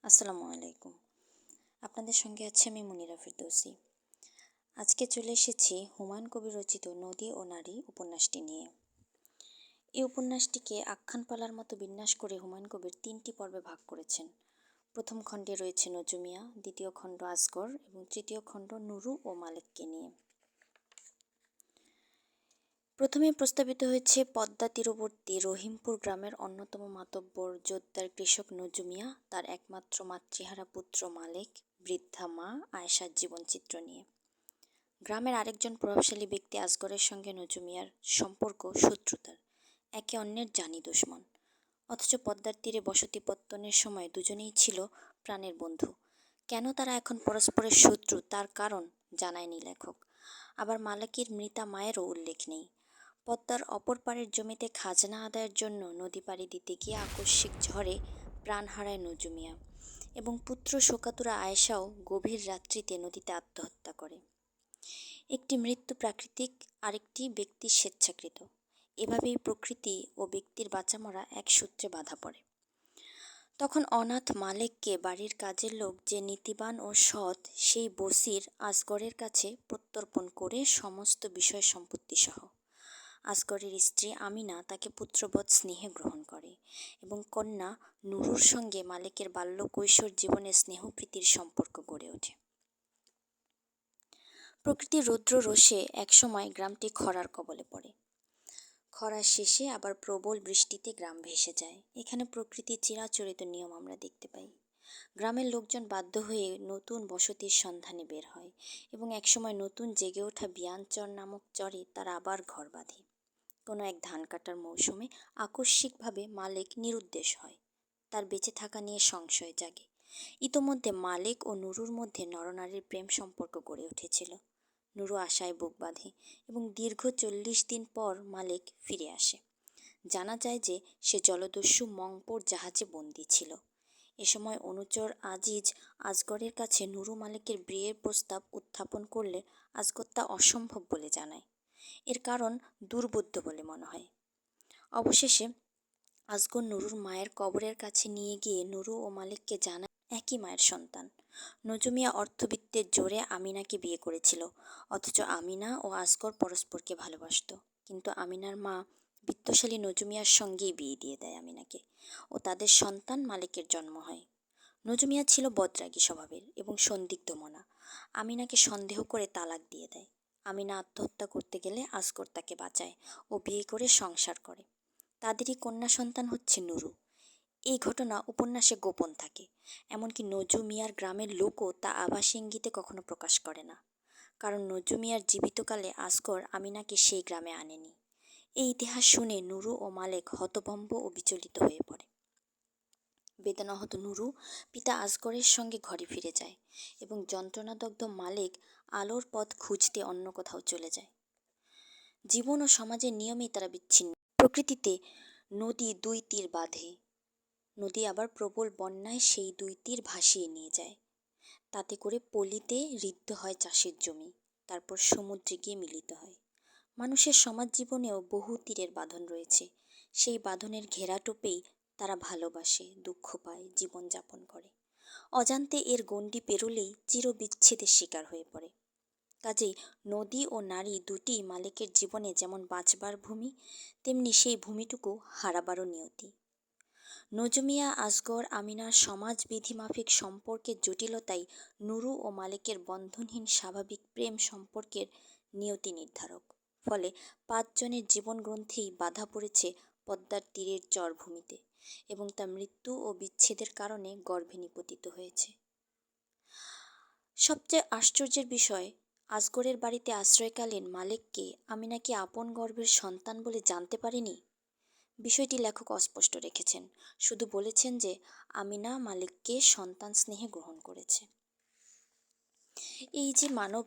আসসালামু আলাইকুম। আপনাদের সঙ্গে আছি আমি মুনিরা ফেরদৌসী। আজকে চলে এসেছি হুমায়ুন কবির রচিত নদী ও নারী উপন্যাসটি নিয়ে। এই উপন্যাসটিকে আখ্যানপালার মতো বিন্যাস করে হুমায়ুন কবির 3টি পর্বে ভাগ করেছেন। প্রথম খণ্ডে রয়েছে নজুমিয়া, দ্বিতীয় খণ্ড আসগর এবং তৃতীয় খণ্ড নুরু ও মালেককে নিয়ে। প্রথমে প্রস্তাবিত হয়েছে পদ্মা তীরবর্তী রহিমপুর গ্রামের অন্যতম মাতব্বর জোদ্দার কৃষক নজুমিয়া, তার একমাত্র মাতৃহারা পুত্র মালেক, বৃদ্ধা মা আয়েশার জীবনচিত্র নিয়ে। গ্রামের আরেকজন প্রভাবশালী ব্যক্তি আসগরের সঙ্গে নজুমিয়ার সম্পর্ক শত্রুতার, একে অন্যের জানি দুশমন। অথচ পদ্মার তীরে বসতি পত্তনের সময় দুজনেই ছিল প্রাণের বন্ধু। কেন তারা এখন পরস্পরের শত্রু তার কারণ জানায়নি লেখক। আবার মালেকের মৃতা মায়েরও উল্লেখ নেই। পদ্মার অপর পারের জমিতে খাজনা আদায়ের জন্য নদী পাড়ি দিতে গিয়ে আকস্মিক ঝড়ে প্রাণ হারায় নজুমিয়া এবং পুত্র শোকাতুরা আয়েশাও গভীর রাত্রিতে নদীতে আত্মহত্যা করে। একটি মৃত্যু প্রাকৃতিক, আরেকটি ব্যক্তির স্বেচ্ছাকৃত। এভাবেই প্রকৃতি ও ব্যক্তির বাঁচামরা এক সূত্রে বাঁধা পড়ে। তখন অনাথ মালেককে বাড়ির কাজের লোক যে নীতিবান ও সৎ সেই বসির আসগরের কাছে প্রত্যর্পণ করে সমস্ত বিষয় সম্পত্তি সহ। আসগরের স্ত্রী আমিনা তাকে পুত্রবৎ স্নেহে গ্রহণ করে এবং কন্যা নুরুর সঙ্গে মালেকের বাল্য কৈশোর জীবনে স্নেহপ্রীতির সম্পর্ক গড়ে ওঠে। প্রকৃতির রৌদ্র রোষে একসময় গ্রামটি খরার কবলে পড়ে। খরার শেষে আবার প্রবল বৃষ্টিতে গ্রাম ভেসে যায়। এখানে প্রকৃতির চিরাচরিত নিয়ম আমরা দেখতে পাই। গ্রামের লোকজন বাধ্য হয়ে নতুন বসতির সন্ধানে বের হয় এবং একসময় নতুন জেগে ওঠা বিয়ানচর নামক চরে তারা আবার ঘর বাঁধে। কোনো এক ধান কাটার মৌসুমে আকস্মিকভাবে মালেক নিরুদ্দেশ হয়। তার বেঁচে থাকা নিয়ে সংশয় জাগে। ইতোমধ্যে মালেক ও নুরুর মধ্যে নরনারীর প্রেম সম্পর্ক গড়ে উঠেছিল। নুরু আশায় বুক বাঁধে এবং দীর্ঘ 40 দিন পর মালেক ফিরে আসে। জানা যায় যে সে জলদস্যু মংপোর জাহাজে বন্দী ছিল। এ সময় অনুচর আজিজ আসগরের কাছে নুরু মালেকের বিয়ের প্রস্তাব উত্থাপন করলে আসগর তা অসম্ভব বলে জানায়। এর কারণ দুর্বোধ্য বলে মনে হয়। অবশেষে আসগর নুরুর মায়ের কবরের কাছে নিয়ে গিয়ে নুরু ও মালেককে জানায় একই মায়ের সন্তান। নজুমিয়া অর্থবিত্তের জোরে আমিনাকে বিয়ে করেছিল, অথচ আমিনা ও আসগর পরস্পরকে ভালোবাসত। কিন্তু আমিনার মা বিত্তশালী নজুমিয়ার সঙ্গেই বিয়ে দিয়ে দেয় আমিনাকে ও তাদের সন্তান মালেকের জন্ম হয়। নজুমিয়া ছিল বদরাগী স্বভাবের এবং সন্দিগ্ধ মনা। আমিনাকে সন্দেহ করে তালাক দিয়ে দেয়। আমিনা আত্মহত্যা করতে গেলে আসগর তাকে বাঁচায় ও বিয়ে করে সংসার করে। তাদেরই কন্যা সন্তান হচ্ছে নুরু। এই ঘটনা উপন্যাসে গোপন থাকে, এমনকি নজুমিয়ার গ্রামের লোকও তা আভাস ইঙ্গিতে কখনো প্রকাশ করে না। কারণ নজুমিয়ার জীবিতকালে আসগর আমিনাকে সেই গ্রামে আনেনি। এই ইতিহাস শুনে নুরু ও মালেক হতভম্ব ও বিচলিত হয়ে পড়ে। বেদনাহত নুরু পিতা আসগরের সঙ্গে ঘরে ফিরে যায় এবং যন্ত্রণাদগ্ধ মালেক আলোর পথ খুঁজতে অন্য কোথাও চলে যায়। জীবন ও সমাজের নিয়মেই তারা বিচ্ছিন্ন। প্রকৃতিতে নদী 2 তীর বাঁধে। নদী আবার প্রবল বন্যায় সেই 2 তীর ভাসিয়ে নিয়ে যায়। তাতে করে পলিতে ঋদ্ধ হয় চাষের জমি, তারপর সমুদ্রে গিয়ে মিলিত হয়। মানুষের সমাজ জীবনেও বহু তীরের বাঁধন রয়েছে। সেই বাঁধনের ঘেরাটোপেই তারা ভালোবাসে, দুঃখ পায়, জীবনযাপন করে। অজান্তে এর গণ্ডি পেরোলেই চিরবিচ্ছেদের শিকার হয়ে পড়ে। কাজেই নদী ও নারী দুটিই মালেকের জীবনে যেমন বাঁচবার ভূমি, তেমনি সেই ভূমিটুকু হারাবারও নিয়তি। নজুমিয়া আসগর আমিনার সমাজবিধি মাফিক সম্পর্কের জটিলতাই নুরু ও মালেকের বন্ধনহীন স্বাভাবিক প্রেম সম্পর্কের নিয়তি নির্ধারক। ফলে 5 জনের জীবনগ্রন্থেই বাধা পড়েছে পদ্মার তীরের চরভূমিতে এবং তা মৃত্যু ও বিচ্ছেদের কারণে গর্ভে নিপতিত হয়েছে। সবচেয়ে আশ্চর্যের বিষয়, আসগরের বাড়িতে আশ্রয়কালীন মালেককে আমিনা কি আপন গর্ভের সন্তান বলে জানতে পারেনি। বিষয়টি লেখক অস্পষ্ট রেখেছেন, শুধু বলেছেন যে আমিনা মালেককে সন্তান স্নেহে গ্রহণ করেছে। এই যে মানব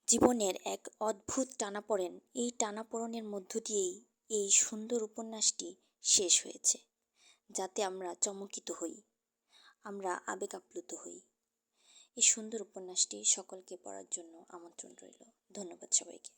জীবনের এক অদ্ভুত টানাপোড়েন, এই টানাপোড়েনের মধ্য দিয়েই এই সুন্দর উপন্যাসটি শেষ হয়েছে, যাতে আমরা চমকিত হই, আমরা আবেগ আপ্লুত হই। এই সুন্দর উপন্যাসটি সকলকে পড়ার জন্য আমন্ত্রণ রইল। ধন্যবাদ সবাইকে।